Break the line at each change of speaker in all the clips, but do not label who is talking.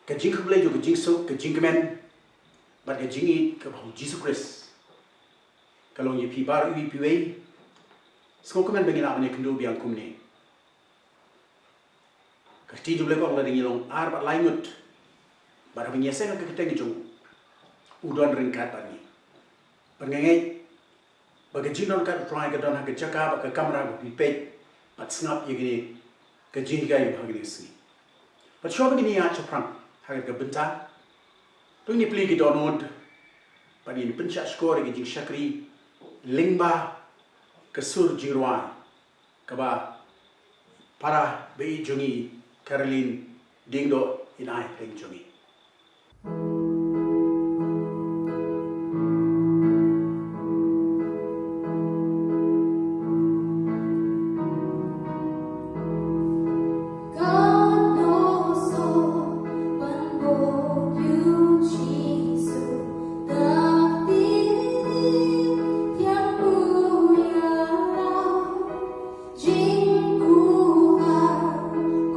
cái chính không lấy cho cái chính số cái chính cái men bắt cái chính ít cái hồng Jesus Christ cái lòng như phi bar uy phi way semua cái men bagi nak ni kendu biang kum ni cái ti dulu kau lagi long ar bat lain mut bar bagi nyesek cái keteng jung udon ringkat bat ni pengengai bagi jinon kat try ke don ke cakap ke kamera bi page bat snap ye gini ke jing gai bagi ni si bat show bagi ni ya chaprang ha ke benta tu ni pli ki download bat ni pencha score ke jing shakri lingba ke sur jirwan ke ba para bei jungi Caroline dingdo inai peng jungi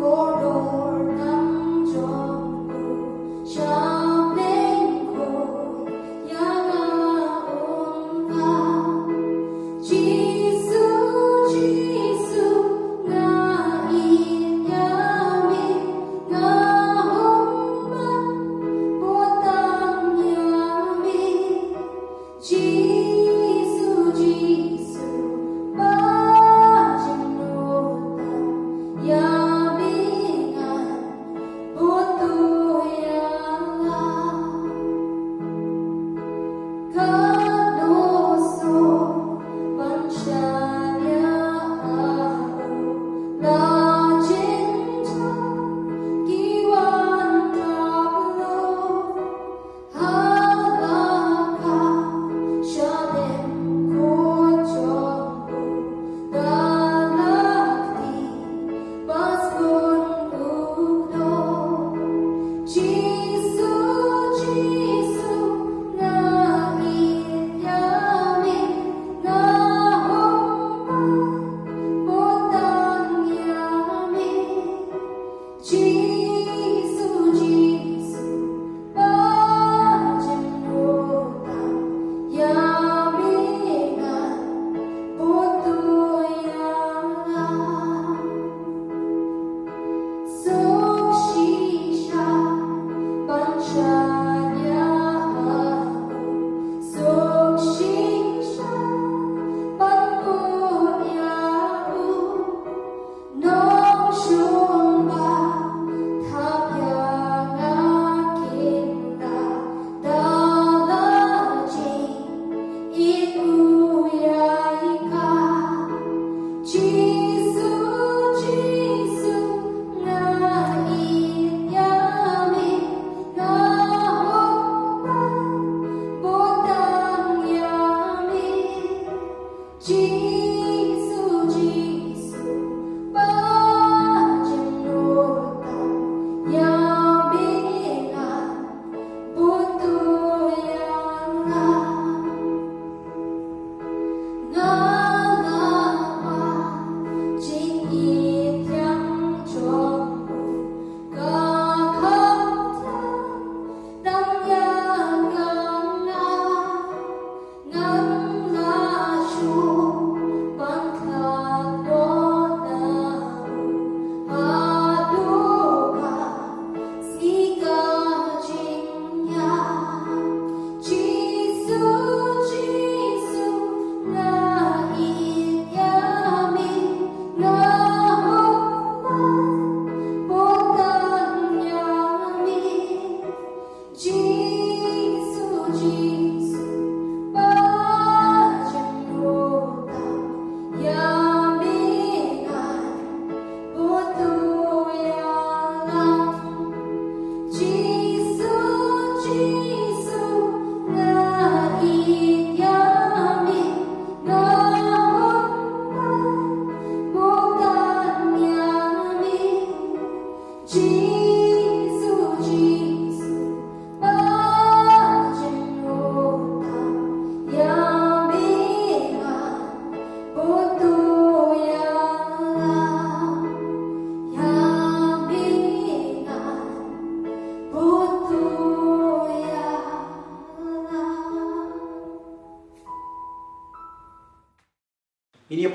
Kodor tam jom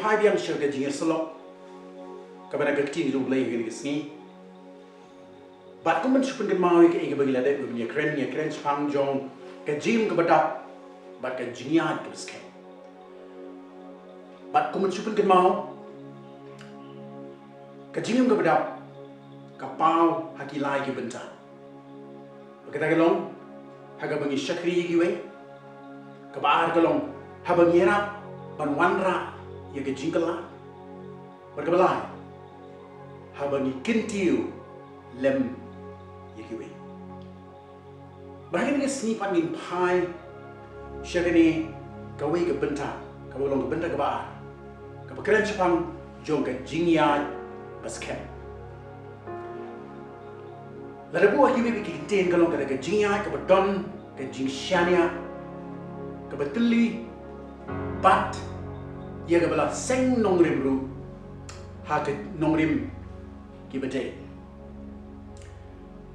pai biang share ke jing selok ka bana ka tin jong lay ke sni bat ko man supun ke mau ke bagi la de ni kren chang jong ke jim ke badap bat ke jingya ke ske bat ko man supun ke mau ke jim ke badap ka pau hakilai ke benta kita ke long haga bagi syakri ki we ka baar ke long ha bagi rap ban wanra ya ke jingkala berkebelah ha bagi kintiu lem ya ki we bahkan ke sni pan min pai syakni ka we ke benta ka long ke benta ka baar ka keren chapang jong ke jingya basket Lada buah kimi bikin ten kalau kada ke jingya ke bedon ke jingshania ke betuli bat ia ke bala seng nongrim ru ha ke nongrim ki bete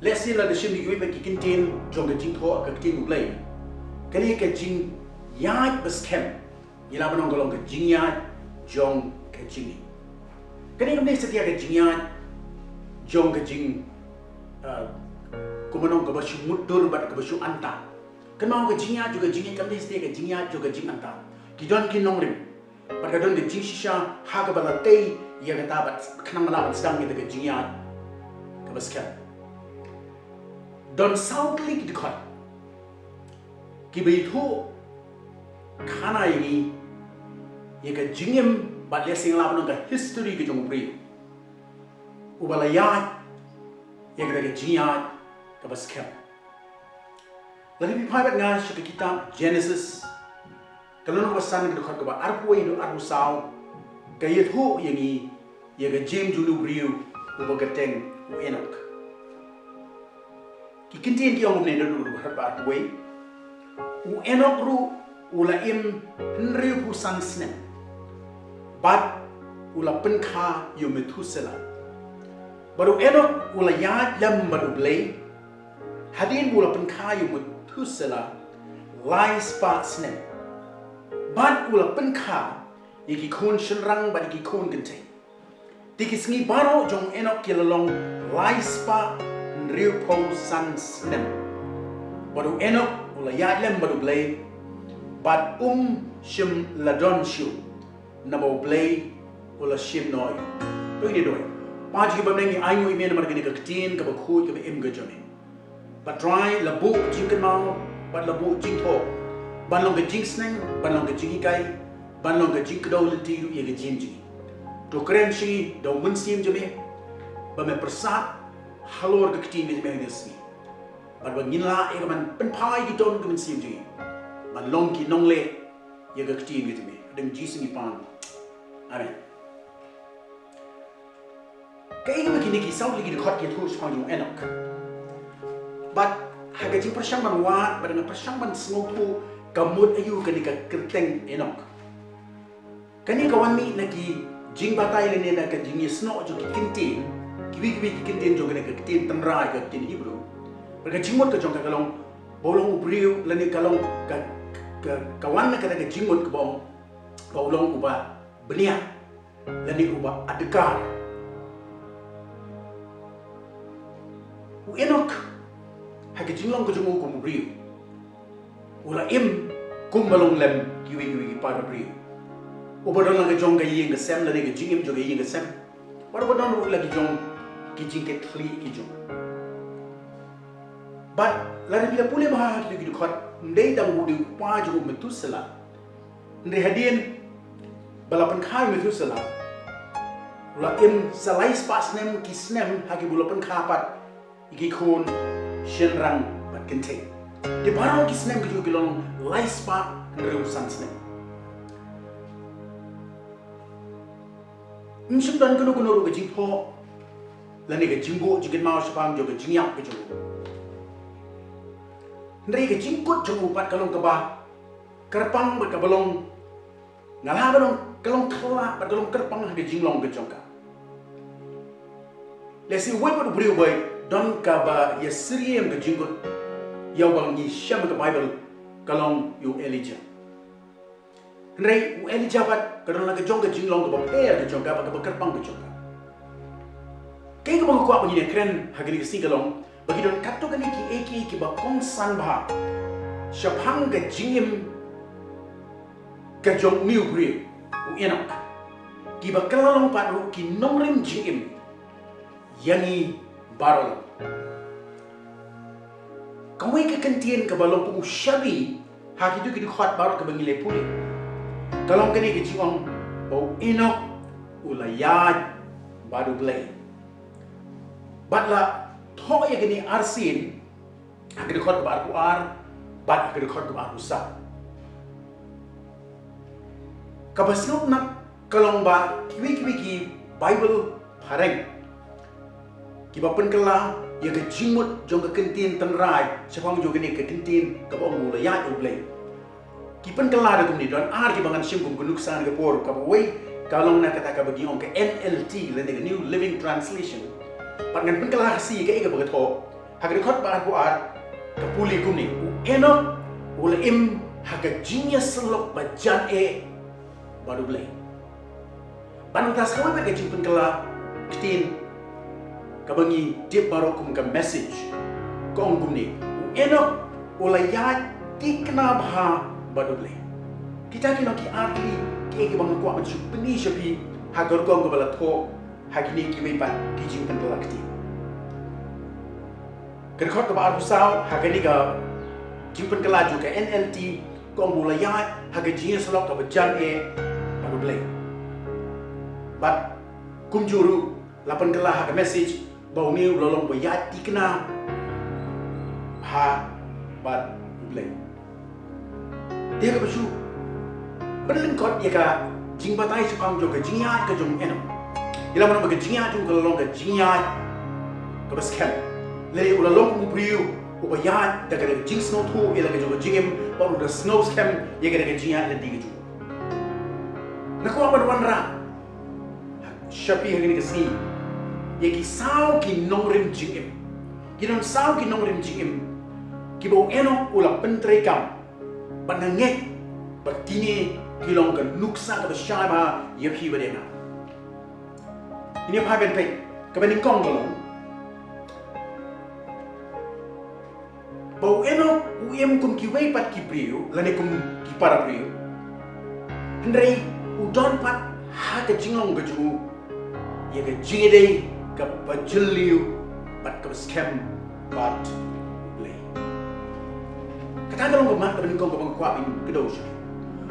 lesi la de shimi kimi bikin ten jong ke jingtho ke tin ublai kani ke jing yai baskem ila banong kalau ke jingya jong ke jingi kani ke setia ke jingya jong ke jing kumanong ke basu mudur bat ke basu anta kenau ke jingya juga jingi kami setiap ke jingya juga jing anta kidon kinong rim bat kadon ke jing shisha ha ke balate ia kata bat kenang malawan sedang kita ke jingya ke baskan don soundly ki dekat ki begitu kana ini ia ke jingim bat dia sing lawan ke history ke jong bri ubalaya ia kata ke jingya ke baskem. Lalu pai bat ngas ke kitab Genesis. Kalau nak pesan ke dekat ke ba arpu itu arpu sau. Ke itu yang ini ia ke James julu briu uba keteng u Enoch. Kikintin ki orang benda dulu dekat ba arpu u Enoch ru ulaim henry pusan snem. Bat ula penkha yo Methuselah. Baru Enoch ula ya lam baru blay hadin ula penkayu Methuselah lai spa snem bad ula penka iki kon shenrang bad iki kon gente tiki sngi baro jong Enoch kilalong lai spa nriu po san snem baru Enoch ula ya lam baru blay bad shim ladon shu nabo blay ula shim noy to ini doi Paji ke benda ni ayu email nomor kini ketin ke bakut ke em gejone. But try labu jingkan mau, but labu jing tho. Ban long ke jing sneng, ban long ke jing ikai, ban long ke jing kedau lenti ye ke jing jing. To keren shi do munsim jeme. Ba me persat halor ke ketin ke jeme ni. But ba ngila e man penpai ki don ke munsim jing. Ban long ki nong le ye ke ketin ke jeme. Deng jising ipan. Amen. Kaya ini begini kisah lagi dekat kita terus panjang Enoch. But harga jing persang manwat, badan persang man sengopu kamut ayu kani ka kerteng Enoch. Kani kawan mi nagi jing batai lene na ka jing yesno jo kintin, kibi kintin jo kani ka kintin tenrai ka kintin Hebrew. Berka jingmut ka jong ka kalong bolong ubriu lene kalong ka kawan na ka jingmut ka bolong uba benia lene uba adekar. Enoch hake jinglong ko jungo ko briu ula im kumbalong lem kiwi para briu ubadon lang jong ga ying sem la ne jingim jo ga ying sem badon lagi jong ki jingke thli ki jong but la ne bila pule bah ki ki khot ndei dang bu di pa jo Methuselah ndei hadien balapan khai Methuselah ula im salai spas nem ki snem hake bulapan khapat iki kon shenrang bat kente di barang ki snem ki bilong lai spa nreu san snem nshim dan kono ru ke jingpo la ne ke jingbo jigin ma shapang jo ke jingyak ke jo ndri ke jingkut jo pat kalong ke ba kerpang bat ka balong ngala balong kalong thla bat kalong kerpang ke jinglong ke jongka lesi wet bat brio boy don kaba ya siriem ke jinggut yaw bang ni syam ke Bible kalong yu Elijah Rei Elijah kadang lagi jong ke jinglong ke bapea ke jong ke kerpang ke jong. Kaya ke bang kuat begini keren hagi ke sigalong bagi don kato kani ki ki ba kong san ba. Syapang ke jingim ke jong niu bri u enak. Ki ba kelalong padu ki nongrim jingim yani barol. Kawai ke kentien ke balong ku syabi hagi tu ki khot barol ke bangile puli. Kalau kini ke jingong bau enok ulayat baru belai. Batla thok ya kini arsin hagi khot baru ar bat hagi khot baru sa. Kabasnop nak kalong ba kiwi ki Bible pareng. Kiba pen kala ya ke jingmut jong ke kentin tenrai sepang jo kini ke kentin ke bau ulayat ublai. Kipen kelar itu ni don ar ki bangan sim kum kunuksan ke por ka wei kalong nak kata ka bagi on ke NLT le the New Living Translation pangan pen kelar si ke ga bagatho hagre khot ba ko ar ka puli kum ni eno ul im haga genius lok bajan baru blai ban tas ka wei ka pen kelar tin ka bangi dip baro kum ka message ko on kum ni eno ulayat tikna bha badule kita kino ki arli ki bang ko am chupni shapi hagar ko ngabala tho hagini ki mai pat ki jing pen lakti kerkhot ka bar busau hagani ga jing pen kala ju ka NLT ko ngula ya hagaji salok ka bajan badule bat kumjuru lapan kala haga message bau ni lolong bayat tikna ha bat blay. Dia ke besu berlengkot dia ka jing batai sepang jo ke jingyat ke jong eno ila mana ke jingyat jong ke long ke jingyat ke baskem le ula long mu priu ubayat da ke jing snow thu ila ke jo jingem baru da snow scam ye ke jingyat le digi ju nako aban wanra shapi hagini ke si ye ki sao ki nongrim jingem ki non sao ki nongrim jingem ki bo eno ula pentre kam panangek bertini kilong ke nuksa ke besyama ye pi badena ini apa ben pe ke bening kong golong bau eno uem kum ki wei pat ki priu lane kum ki para priu hendrei udon pat ha ke jinglong ke ju ye ke jingede ke bajeliu pat ke scam pat kata kalau bermak ke bening kong ke bangkuap in kedau sya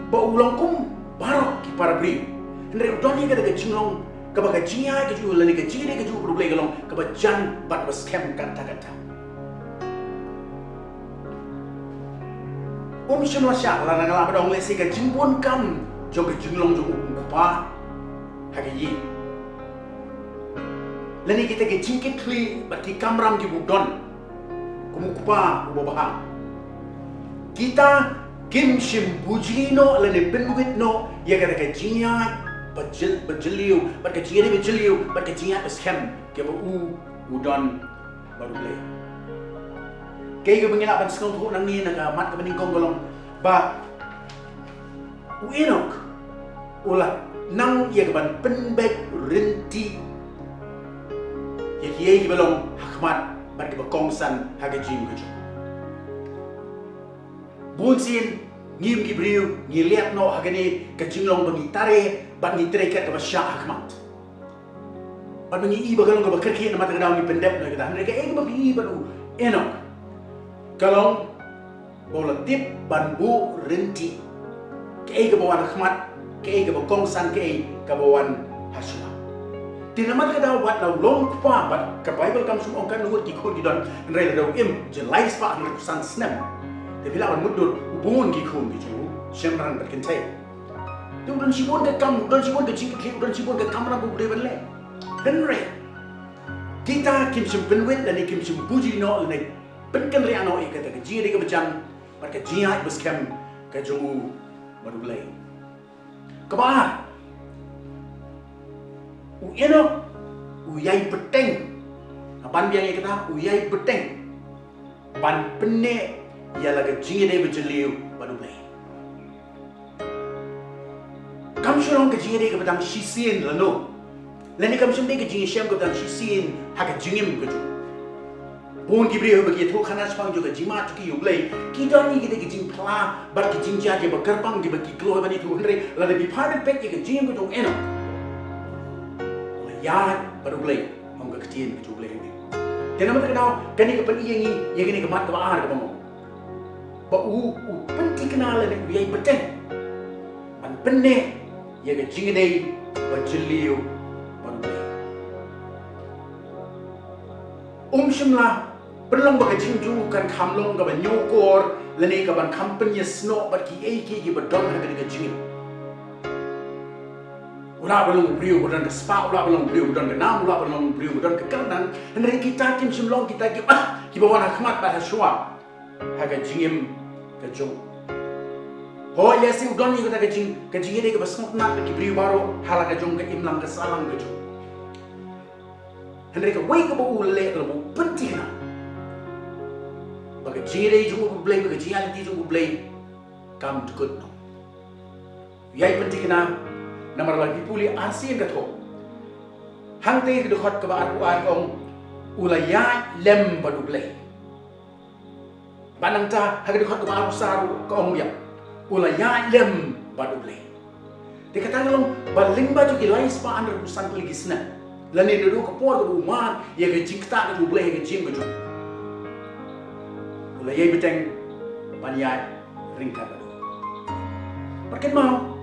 ba ulang kum barok ki para bri ndre udon ni ke jinglong ke baga jinga ke ju lani ke jingde ke ju problem galong ke bajan bat bas scam kata shimla sya la ngala ba dong le si ke jingbon kam jo ke jinglong jo pa hagi yi lani kita ke jingkit kli bat ki kamram ki budon kumukupa ubabah kita kim shim bujino lane penwit no ya kada ka jinya bajeliu bat ka jinya bajeliu bat ka jinya scam ke ba udon baru play kay ga bangila ban skong thu nang ni naga mat ka baning kong golong ba uenok ula nang ya ka ban penbek renti ya kiye ki balong hakmat bat ka ba kongsan haga jim ka bunsin ngim ki briu ngi liat no hagani ka jinglong bagi tare ban ni treket ka basya hakmat ban ngi iba galong ka bakerki na mata daw ni pendep na kita mereka ba bi ba du enok galong bola tip ban bu renti ke ka bawan hakmat ke ka ba kongsan ke ka bawan haswa tinamat ka daw wat law long pa bat ka bible kam sum ongkan nuot ki khon ki don rel daw im jelais pa 100% snemแต่พี่เล่ามันมุดดูบุญกี่คนกี่จูเชื่อมรันแบบกันใช่ดูดันชิบอนกับกำดันชิบอนกับจิงกับดันชิบอนกับกำรันบุบเรบันเล่เป็นเร่kita kim sim penwit dan kim sim puji no dan penkan ria no ikata ke jiri ke bejang mat ke jia bus kem ke jongu baru belai kebar u eno u yai beteng apan biang kita u yai beteng ban penne ia laga jingide bejeliu baru belai kam shulong ke jingere ke batang shisien lano lani kam shum de ke jing shem ke batang shisien ha ke jingim ke ju bon gibri ho bagi tho khana spang ju ke jima tu ki yublei ki don ni ke jing pla bar ke jing ja ke ba karpang ke bagi klo bani tu hre la de bi phar pek ke jing ke jong eno ya baru blei om ke tien ke ju blei ni tena mata kenal kani ke pen yengi ye kani ke mat ke ba ar ke mo ba u penti kenal le bi ai beten an penne ye ke jing dei ba jilliu baru blei shimla Perlong bagi jinju kan kamlong ka ban nyokor lani ka ban company sno bat ki ai ki badon ha ka jingin ula belum beriu badon ka spa ula belum beriu badon ka nam ula belum beriu badon ka kanan henry kita kim shimlong kita ki bawa nak khmat ba shwa ha ka jingim ka jong ho ya si udon ni ka jingin ni ka basnot na ki beriu baro hala ka jong ka imlang ka salang ka jong henry ka wai ka bu le ka bu penting na bagi jingere jungu blay bagi jingaliti jungu blay kam tukut no yai penting na namar lagi puli asin ka tho hangte ke dokhat ka ba ar kong ulaya lem badu blay banang ta ha ke dokhat ka ba saru ka ong ya ulaya lem badu blay dikatakan long baling baju ki lais pa andar busan pelisna lani ndu ka por ka rumah ya ke jikta ka blay ke jing ka Ula yai beteng banyai ringkat baru. Perken mau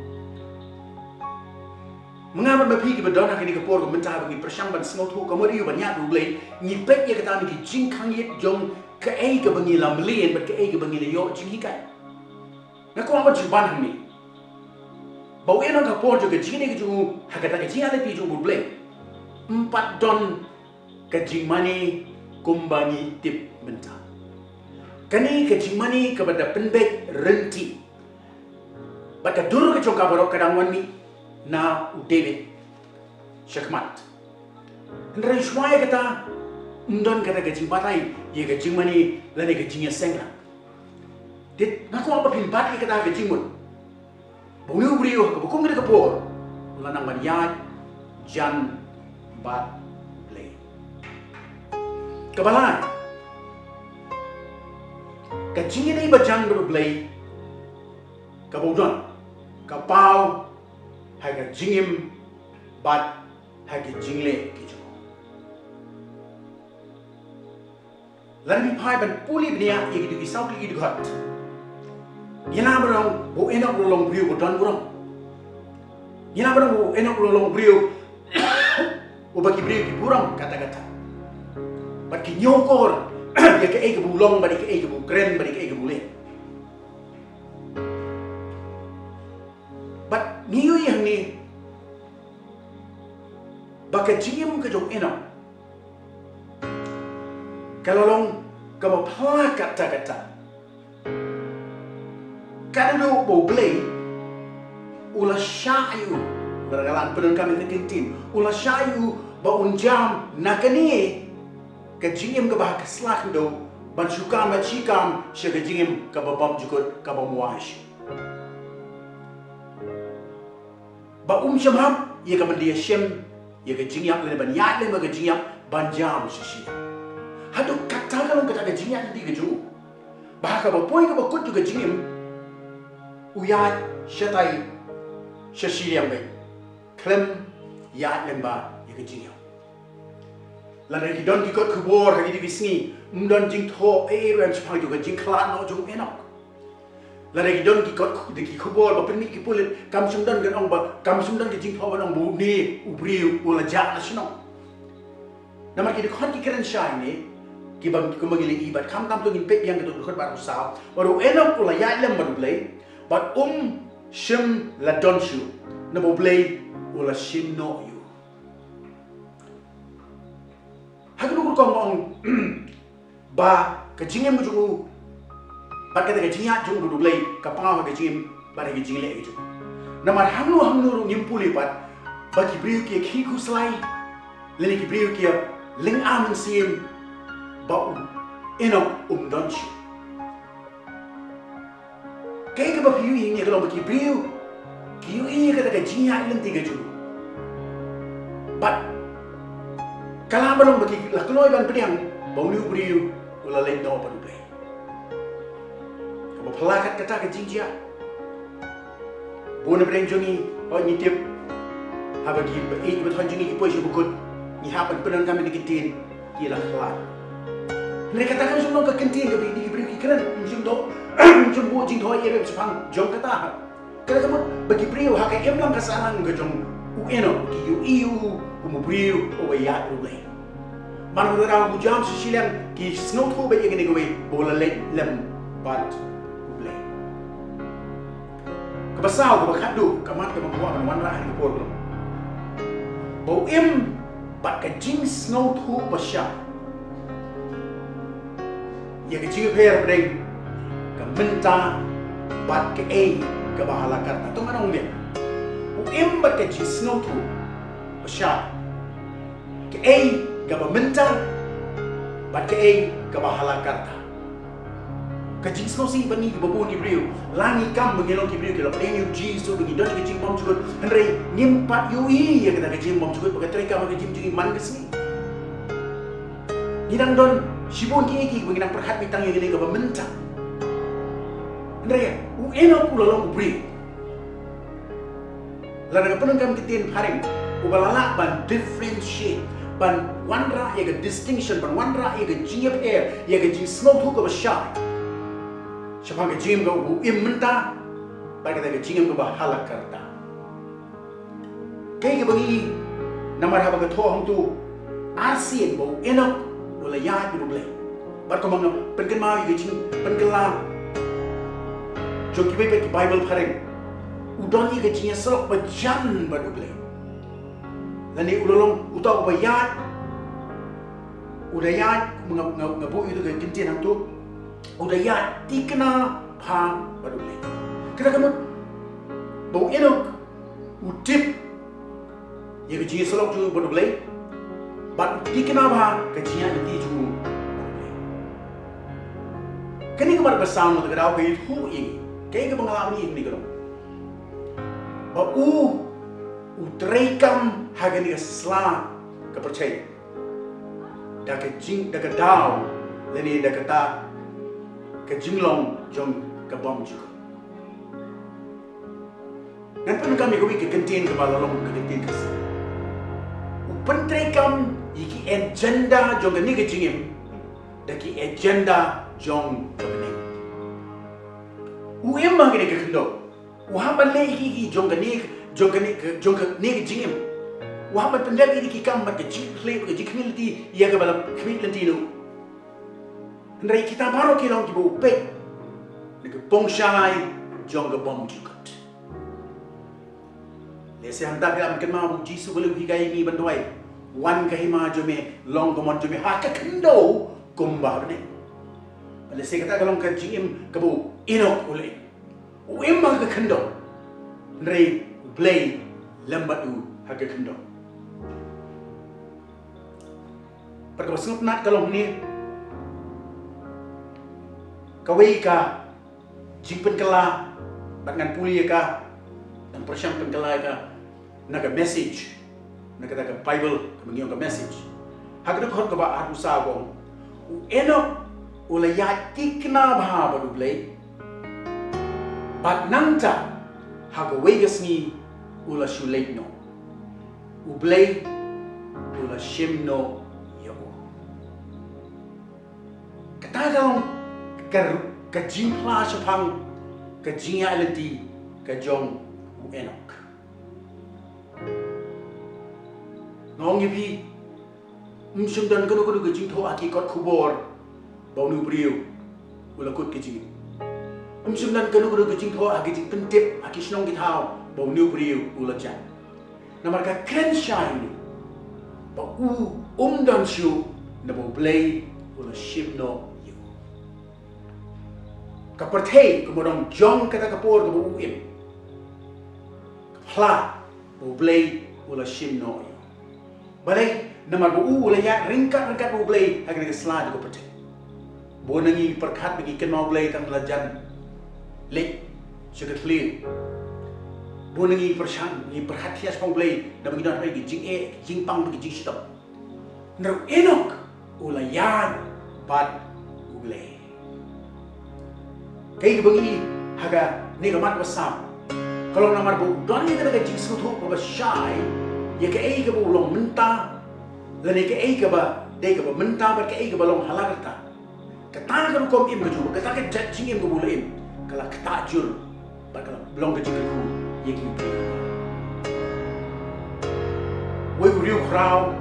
mengamat bapi ki bedon akini ke por ko mentah bagi persyang ban snot ho kamari banyak du blai ni pek ya kata ni jing khang yet jong ke ai ke bangi lam lien bat ke ai ke bangi le yo jing hikai. Na ko amat juban ni. Bau eno ka por jo ke jing ni ke ju hakata ke jing ale pi ju bu blai. 4 don ke jing mani kumbangi tip mentah. Kani ke jimani kepada penbek renti. Bata duru ke congka barok kadang wani na u David Shakmat. Ndrai shwaya kata ndon kata ke jimbatai ye ke jimani lane ke jinya sengla. Dit ngaku apa pin bat kata ke jimun. Buniu brio ke bukum ke por. Lanang banyak jan bat play. Kebalan Kacingin ay bajang berublay, kabudon, kapaw, haga jingim, bat, haga jingle kijo. Lalu pai ban puli bnia ye gitu kisau ki gitu hat. Yana berong bo enok lolong brio budon burong. Yana berong bo enok lolong brio, bo bagi brio ki burong kata-kata. Bat ki nyokor. Ya ke ege bulong badi ke ege bu kren badi ke ege bule. But niyo yang ni baka jingim ke jong eno. Kalau long kamu pala kata-kata. Kalau bo bule ula syayu bergalan pedon kami kekintin ula syayu ba unjam nakani kejingim ke bah keslak do ban syukam ban cikam sye kejingim ke babam jukut ke bamuash ba syamham ye ke mendia syem ye kejingyam le ban yat le ba kejingyam ban jam sisi hadu kata kalau kata kejingyam di keju bah ke bapoi ke bakut juga kejingim uyat syatai sisi yang baik klem yat lemba ye kejingyam Lalu kita don ikut kubur hari di sini, mendon jing tho rem sepang juga jing kelan no jung enok. Lalu kita don ikut di kubur, bapa ni kipulit kam sumdan kan ong ba kam sumdan ke jing tho ban ong bu ni ubriu ula jak nasno. Nama kita kon kiran syai ni, kibam kumagili ibat kam kam tu ngin pek yang kedua baru sah, baru enok ula ya lem baru play, but shim la don shu, nabo play ula shim no you. Hakilu kong ong ba kejingim jungu ba kata kejinya jungu budu blay kapang kejingim ba kejingim le itu namar hamnu ngimpuli pat ba kibriu ki khiku slai leni kibriu ki ling am sim ba eno donchi kay ka ba piu ing kalau ba kibriu kiui kata ka jinya lenti ka ju but kala balong bagi lakloi ban pediang bau niu briu ula leit no pa duble ka pelakat kata ka jinja bona breng jongi o ni tip ha bagi i bet honjingi ki poisi bukut ni hapan penan kami di kitin ki la khla mereka katakan semua ke kitin ka bi briu ki keren jum do jum bu jing thoi ye sepang jong kata kala kamu bagi briu ha ka emlam ka sanang ka jong ueno ki iu kumu briu o ya duble man orang bujam sisilang ki snow thu ba yeng ni gowe bola let lem bat duble ka basau ka khadu ka mat ka mangwa ban wan ra ni por lo bo im bat ka jing snow thu ba sha ye ka jing per breng ka menta bat ka e ka bahala karta to manong me im bat ka jing snow thu ba sha ka e gaba minta bat ke ei gaba halakarta ka jing snow si bani ki babu ni briu langi kam mengelo ki briu ke lo prenu ji so bagi don ke jing bom chugot henry nimpat yui ya kata ke jing bom chugot bagai treka bagi jing jing man kesni nidang don sibon ki ki bagi nang perhat bitang yang ni gaba minta henry u eno pula lo briu la daga penang kam kitin paring u balala ban differentiate ban wanra ye ga distinction ban wanra ye ga jing air ye ga jing snow thu ga sha shapa ga jing ga bu imta ba ga ga jing ga ba halak karta kai ga bagi namar ha ba ga tho hong tu ASEAN bo eno wala ya du ble ba ko mang pen kan ma ye ga jing pen kan la jo ki be ki bible phareng udon ye ga jing salok ba jan ba du ble lani ulolong utau bayat udayat ngabu itu ke kintin hang tu udayat tikna pha badule kira kamu bau enok utip ye ke ji solok tu badule bat tikna pha ke ji nanti ju kini kemar besam tu kerau ke hu ini ke pengalaman ini kalau bau utrekam hagani sla ka percaya da ka jing da ka dau leni da ka ta ka jinglong jong ka bom ju nan pun kami ko ke kentin ka balalong ka kentin ka upentrekam iki agenda jong ni ka jingim da ki agenda jong ka ni u emma ke ka kendo u ha ban le iki jong ka ni jong ka ni ka jingim Wahabat pendek ini kikam mat kecil klip ke community ia ke balam community lu. Ndai kita baru kilong ki bu pek. Ni ke pongshai jong ke bom jukat. Lese hantar ke am kenma bu jisu belu higai ni banduai. Wan ke hima jome long ke mon jome ha ka kendo kumba ne. Lese kata kalong ke jim ke bu inok ule. U emma ke kendo. Ndai play lambat u ha ke kendo. Perkara sengap nak kalau ni kawai ka jimpen kala dengan puli ka dan persiang penkala ka naga message naga Bible mengiong ka message hagdu khot ka ba aru sa gong eno ula ya tikna bha badu blai bat nangta haga wegasni ula shulait no ublai ula shimno Katagang ka jing pla shapang ka jing alenti ka jong u enok ngong yipi msumdan kono kono ka jing tho aki kot khubor bawnu briu ula kut ki jing msumdan kono kono ka jing tho aki jing pentip aki snong ki thao bawnu briu ula chan namar ka kren shine ba u dan shu na bo play ula shipno kapertei kemudian jong kata kapor ke bu im pla bu blay ula shimno balai nama bu ula ya ringkat bu blay agar ke slide ko pertei bu nangi perkat bagi kenau blay tang lajan lek sudah clear bonengi persan ni perhatian sepong play dan bagi don bagi jing jing pang bagi jing stop ner enok ulayan bat uble kai bagi haga ni gamat besar kalau namar bu don ni kada jing sutu ba syai ya ke ai ke bu long menta la ni ke ai ke ba de ke ba menta ba ke ai ke ba long halarta kata kan kom im ke ju kata ke jing im ke bu im kala kata jur ba kala long ke jing ku ye ki we riu crowd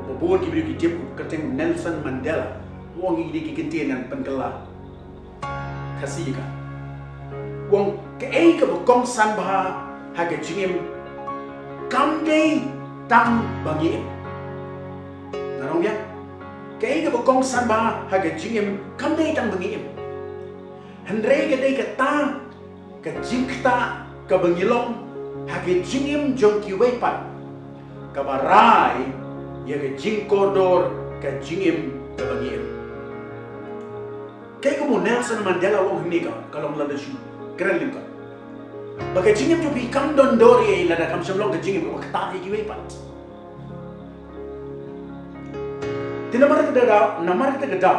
bo bo ki bri ki tip kateng Nelson Mandela wong ini ki kentenan penkala kasih ka wong ke ai ke bokong san ba ha ke jingim kam dei tam bangi narong ya ke ai ke bokong san ba ha ke jingim kam dei tam bangi hendrei ke dei ke ta ke jingta ke bangilong ha ke jingim jong ki wepat ke barai ya ke jing kodor ke jingim ke bangi kaya ko Nelson Mandela wong ni ka kalau lada shu keren lim ka bagai jingim jo bi kam don dori lada kam semlong ke jingim ko kata ki we pat tinamar kita gada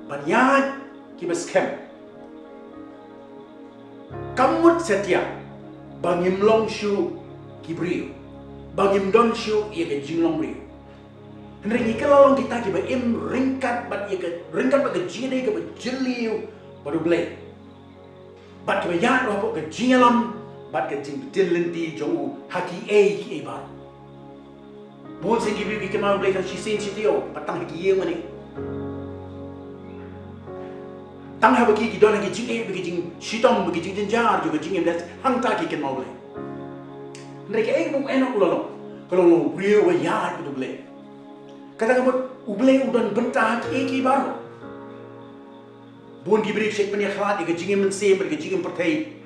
banyak ki beskem kamut setia bangim long shu kibriu bangim don shu ye ke jinglong briu Ringi kalau kita kiba im ringkat bat ye ke ringkat bat ke jini ke jeliu baru blay bat kiba ya roh ke jingalam bat ke jing dilenti jongu haki ki bar bon se kibi ki kemau blay kan si sen si tio batang haki ye mani tang ha bagi ki don haki jing bagi jing sitom bagi jing jenjar juga jing em dat hang ta ki kemau blay Ringi mung enok ulolo kalau lo brio wa ya itu blay kata kamu ublay udan bentah ki baru bon gibri shek punya khalat ke jingim mensem ke jingim pertai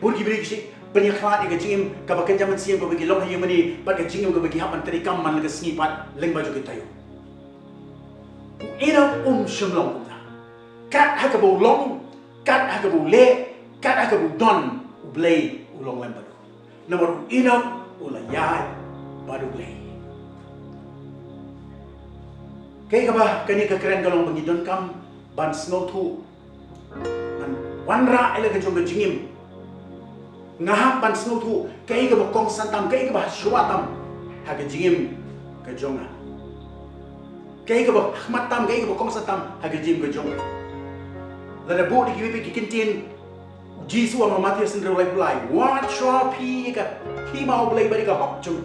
bon gibri shek punya khalat ke jingim ka bakan zaman siam ko bagi long hayu mani pat ke jingim ko bagi hapan terikam man ke sengipat leng baju ke tayo ina shemlong ta kat ha ka bo long kat ha ka bo le kat ha ka bo don ublay ulong lembadu nomor ina ulayat baru blay kaya ka ba kani ka keren galong bangidon kam ban snow thu ban wanra ila ka jong jingim ngahap ban snow thu kaya ka bokong santam kaya ka ba shwatam ha ka jingim ka jonga kaya ka ba hmatam kaya ka bokong santam ha ka jim ka jonga la da bo di ki ki kintin jisu wa mati sin ro lai blai wa chwa pi ka hi ma blai bari ka hok chung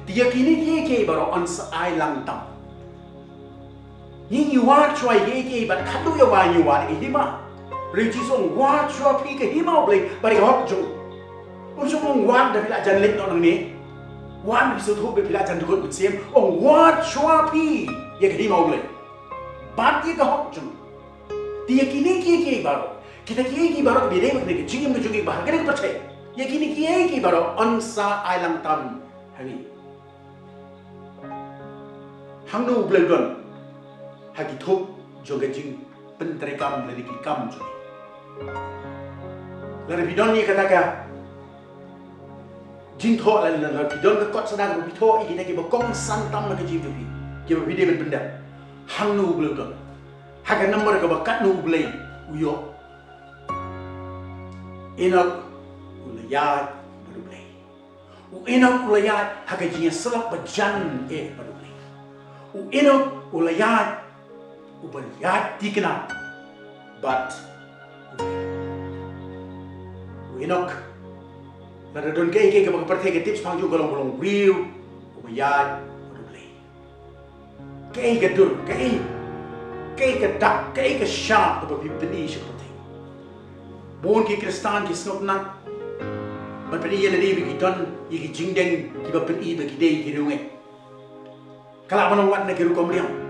dia kini ye ke baro on sa ai lang tam Yin you want try ye but kadu ya wa you want ke hima reji song wa chua pi ke hima blai bari hok jo ong song wan da bila jan lek no nang ni wan bi so thu be bila jan dukut siem ong wa chua pi ye ke hima blai bat ye ka hok jo dia kini ki baro kita ki baro be re mak ne ke jingim ke jungi bahar ke percaya ye kini ki baro on sa ailang tam hani hang no blai don hagi thuk joga jing penterekam dari kam joi la bidon ni kata ka jing tho la bidon ka kot sadang bi tho i kita ki bokong santam na ka jing bi ki bi de ben benda hang nu bleu ka haga number ka bakat nu blei uyo enok ulayat baru blei enok ulayat haga jing selap bajan baru blei enok ulayat ubayat dikena but Inok nada don ke ka pertai ke tips pangju golong riu ubayat ublay ke ka dur ke ka dak ke ka sharp to be bini seperti bon ki kristan ki snop na ban pedi ye lari bi don yi ki jingdeng ki ba pedi ba ki dei ki runge kala banong wat na ki ru komriam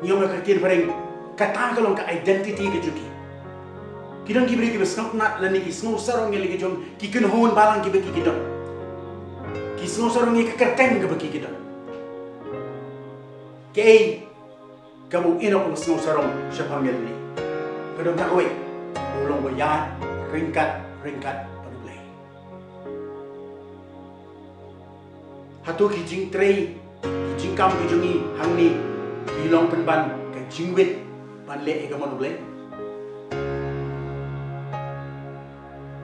Nyong ka tin pareng kata kalong ka identity ke juki. Kidang kibri ki besnok nat lani ki sngo sarong ngi ki jom ki kun hon balang ki beki kidang. Ki sngo sarong ngi ka kerteng ke beki kidang. Kei kamu ino ko sngo sarong siya pamilya ni. Kadang tak kowe ulong bayat ringkat ringkat panublay. Hatu ki jing trei, ki jing kam ki jungi hangni ki long penban ka jingwit ban le ega manublay.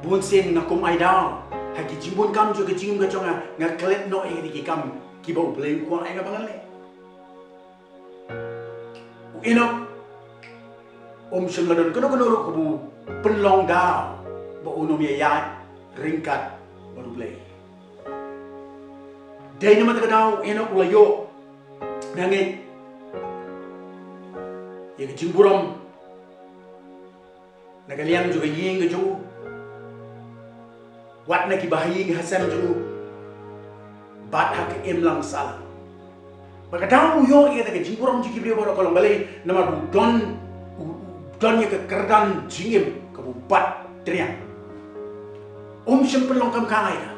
Bun sen ngakum ai dau, ha ki jimbun kam jo ki jingim ka jonga ngaklet no ega ki kam ki bau blay ko ai ga bangal le. Inok Shamladon kono kubu penlong dau ba unom ya ringkat baru play. Dai nama tak dau inok ulayo nangit ya jimburam nagaliang juga ying ke ju wat na ki bahaying hasam ju bat hak lang salah. Maka dau yo ia tak jimburam jiki brio baru kolong balai nama don ya kekerdan jingim kebubat teriak. Sempelong kam kangai dah.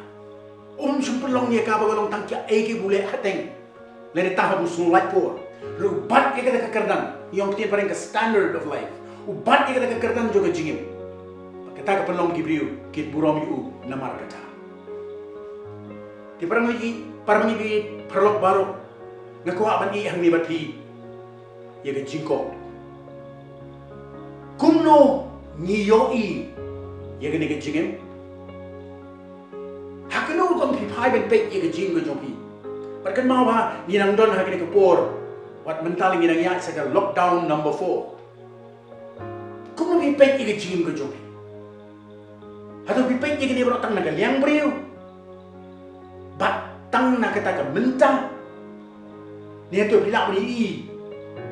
Sempelong ya ka bagolong tangkia ege bule hateng. Lene tahap sunlight por. Rubat ya kata kekerdan yang kita paling ke standard of life. Ubat ya kata kekerdan juga jingim. Kata kepelong kibriu kit burom yu namar kata. Di parang lagi perlok baru ngakuha ban ihang ni bati ya ke jingko. Kumno ngiyoi ya ke nege jingim. Hakano kom pi pai ben pek ya ke jing ke jopi. Parkan mau ba ni nang don hakene ke por. Wat mental ni nang ya saka lockdown number 4. Kumno pi pek ya ke jing ke jopi. Hatu pi pek ya ke ni berotang naga liang beriu. Batang na kata ke mentah. Ni tu pilak beri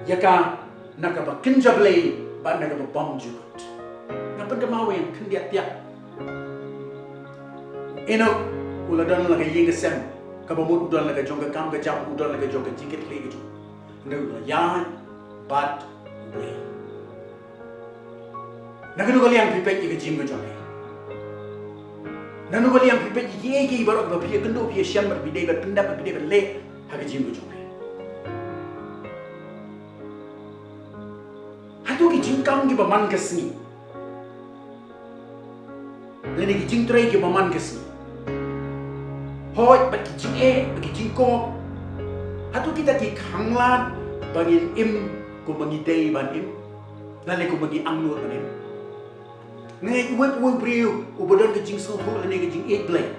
ya ka nak ba kinjablei ba nak ba bom juga. Ngapa ke mau yang kendiat tiap. Enok uladon la ying ke sem ka ba mut udon la ka jong ka kam ka jam udon la ka jong ka jingit le gitu. Ndu ya bat bre. Nak nu kalian pipek ke jim ke jong. Nanu kalian pipek ye ke barok ba pie kendo pie siam ber bidai ber pendap ber bidai ber le ha ke jim ke jong. Hatu ki jingkam ki baman kesni. Lene ki jing tray ki baman kesni. Hoi bagi jing bagi jingko. Hatu kita ki khanglan bangin im ko bangi day ban im. Lene ko bagi anglo ban im. Ngai web priu ubodon ke jing so tho lene ke jing blay.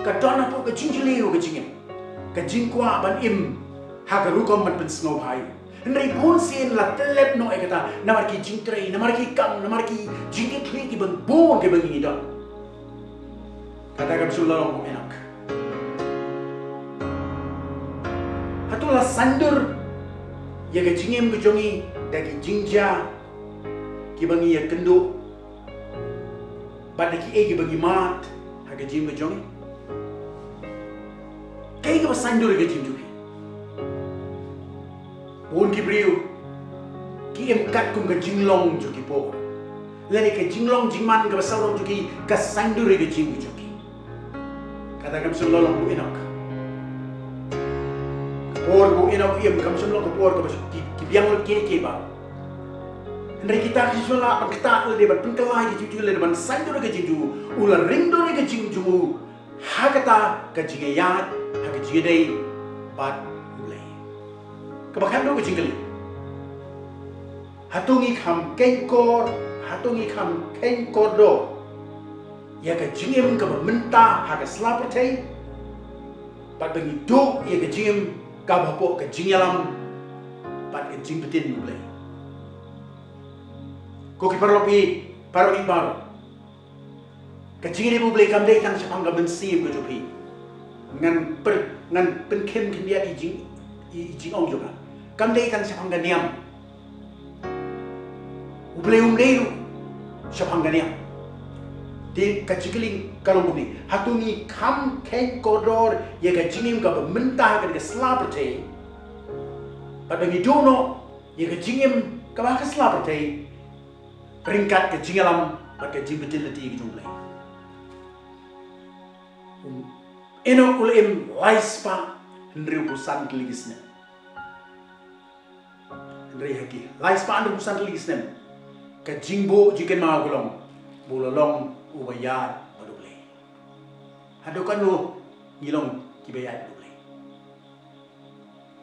Ka dona po ke jing jili ke jing im. Ka jing kwa ban im ha ka rukom ban pen snow hai. Hendai pun sen la telep no ekata namar ki jing tray namar ki kam namar ki jing ke kli ki ban bon ke bangi ida. Kata kam sulalong mo enak. Hatulah sandur ya ke jingem ke jongi dagi jingja ki bangi ya kendo. Bad ki egi bangi mat ha ke jing ke jongi. Kai ke sandur ke jing jupi. Bon ki brio ki em kat kum ke jinglong juki po. Lene ke jinglong jingman ke basalong juki ka sandur ke jing juki. Kata kam sulalong mo enak. Por bu ina bu kam sunlo ko por ko ki biang lo ke ba hendai kita ki sola ban kita le ban pengkelai ki juju le ban sandu ke juju ula ringdo ke juju hakata ke jigeyat ha ke jigedei bat le ke bakan do ke jingeli hatungi kham kenkor hatungi kham kenkor do ya ke jingem ke menta ha ke slapatei bat bangi do ya ke jingem kabapo ke jingyalam pat ke jing betin mulai. Ko ki parlopi paro ibar. Ke jing ni mulai kam dei tang sepang ga bensim ke jopi. Ngan pen kem dia i jing ong juga. Kam dei tang sepang ga niam. Mulai lu sepang ga niam. Di kacikiling kalong ni hatuni kam ken kodor ya ka jingim ka mentah ka slapate pada ni dono ya ka jingim ka ba ka slapate ringkat ka jingalam pada jimbetility ki jumlai eno ulim laispa hendri busan keligisna hendri haki laispa ando busan keligisna ka jingbo jiken ma gulong bulalong ubaya badule. Hadokanu ngilong kibaya badule.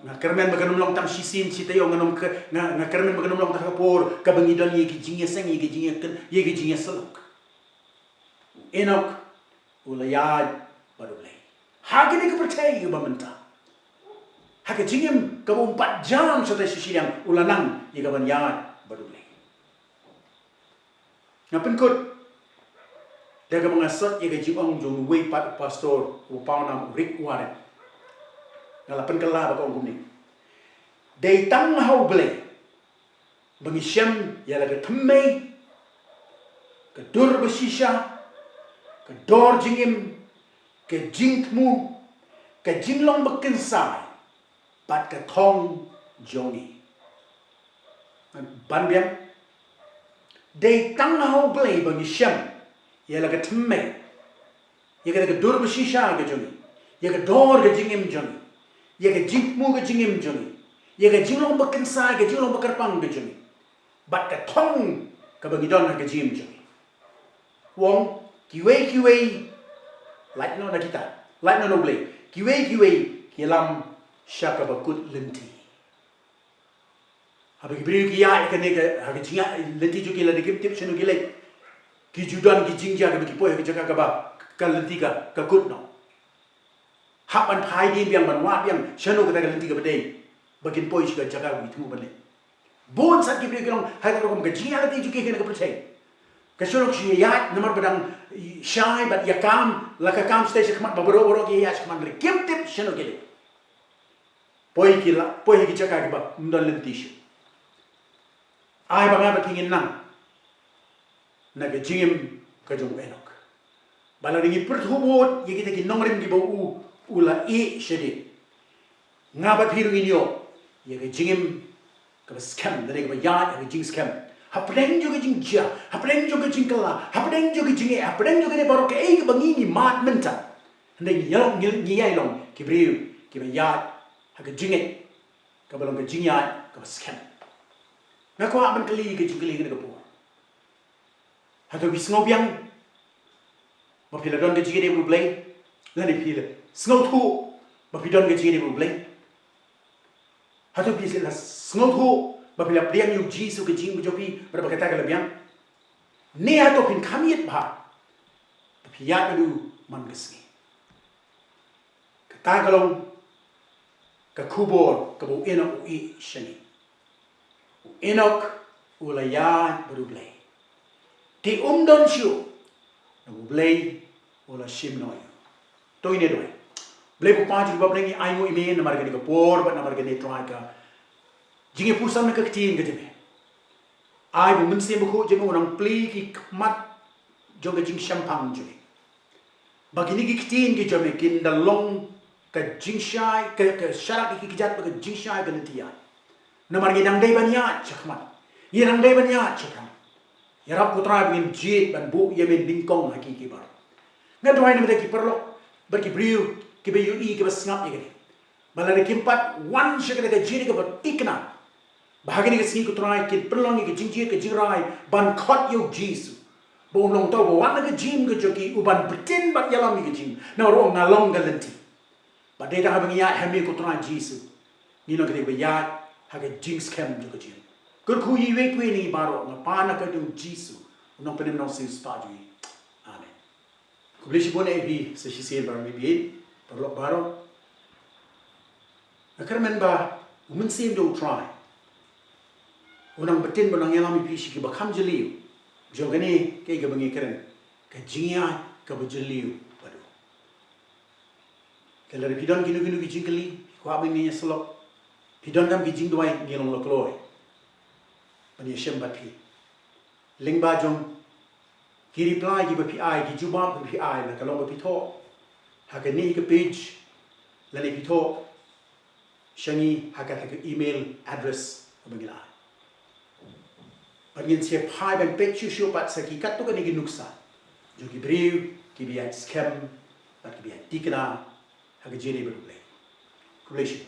Ngakermen baganum long tam sisin sitayo nganom ngakermen baganum long takapor kabangidon yegi jinge seng yegi jinge seluk. Enok ulayad badule. Hagini kepercaya bamenta. Hake jingem kamu 4 jam sudah sisiang ulanang ye kaban yad badule. Ngapen kot daga mengasot ye gajibang jong wei pat pastor upau nam rik waret. Ngalapen kala ba kong gumni. Dei tang hau ble. Bangisem ya laga themmei ke dur besisha ke dor jingem ke jingtmu ke jinglong bekensai pat ke thong joni. Ban biam Dei tang hau ble bangisem ya laga themmei ya ke dur besisha ke joni ya ke dor ke jingem joni ya ke jingtmu ke jingem joni ya ke jinglong bekensai ke jinglong bekerpang ke joni bat ke thong ke bangidon ke jim joni wong kiwe like no na kita like no ble kiwe kilam syaka bakut lenti habis beri kiya ikane ke habis jinga lenti jo kila dikim tip senu gile ki judan ki jingja ke ki poe ke jaga ka ba ka lenti ka kut no hapan phai din biang ban wa biang senu ke lenti ka bade bakin poe ka jaga wi thu bale bon sat ki beri kilong hai ka rom ke jinga lenti jo ke ke percaya Kesulok siya nomor badang syai bat yakam lakakam station kemat baboro ki ya kemat le kim tip seno gele poi ki chaka ki ba mdon lentisho ai ba ma tingin nang na ke jingim ka jong enok bala ringi perthubot ye kita ki nongrim ki ba ula e shedi ngaba phiru inyo ye ke jingim ka scam dare ka ya ke jing scam Hapdeng juga jingja, hapdeng juga jingkala, hapdeng juga jinge, hapdeng juga ni baru ke ek bangi mat menta. Hendak nyalong nyai long kibriu kibayat hak jinge, kabalong ke jingyat ke scam. Ngaku aman kali ke jingkali ke kepo. Hatu bisngau biang, bapila don ke jinge dia berblay, lani pila snau tu, bapidon ke jinge dia berblay. Hatu bisila snau tu. Bapila priang yu jisu ke jing bujopi berapa kata kalau biang ni atau pin kamiet bah tapi ya dulu mangesni kata kalau ke kubur ke bu enok ui shani enok ulayan berublay di don syu berublay ula shim noy to ini doy blay bu panci bablengi ayo ime namar ke ke por bat namar ke ni try ka Jinge pusam na kaktiin ka jeme. Ay bu mense buku jeme orang pli ki mat joga jing champang jeme. Bagini ki kaktiin ki jeme kin dalong ka jing shai ka syarat ki kijat ka jing shai ka letiya. Namar gi dang dai banya chakmat. Ye dang dai banya chakam. Ya rab putra bin jit ban bu ye men dingkong hakiki bar. Ngadwai na ki perlo bar ki briu ki be yu i ki basngap ye. Balare kimpat wan shakada ka jiri ka batikna. Bahagini ke sini kutrai kin perlongi ke jingjir ke jirai ban khot yo jisu bo long to bo wan ke jim ke joki uban betin bat yalam ke jim na ro ngalong ke lenti ba de da habang ya hemi kutrai jisu ni no ke be ya ha ke jings kem jo ke jim kur khu yi we kwe ni baro na pa na ke do jisu no penem no sis pa ji amen kublishi bone bi se shi se bar mi bi perlo baro akarmen ba umen sim do try Unang betin benang yalami pisi ke bakam jeliu. Jogani ke bangi keren. Ke jingia ke bejeliu padu. Kalau pidon kinu ki jingkeli, ko abang ni selok. Pidon kam ki jing duai ngilong lokloi. Pani shem bati. Ling ba jong ki reply ki bapi ai ki juba bapi ai la kalau bapi to. Hakani ke page lani pito shangi hakat ke email address abangila. Pagin siya pai ban page show pat sa kikat to kani ginuksa. Jo ki briu ki biya scam pat ki biya tikna hagajiri berulai. Relation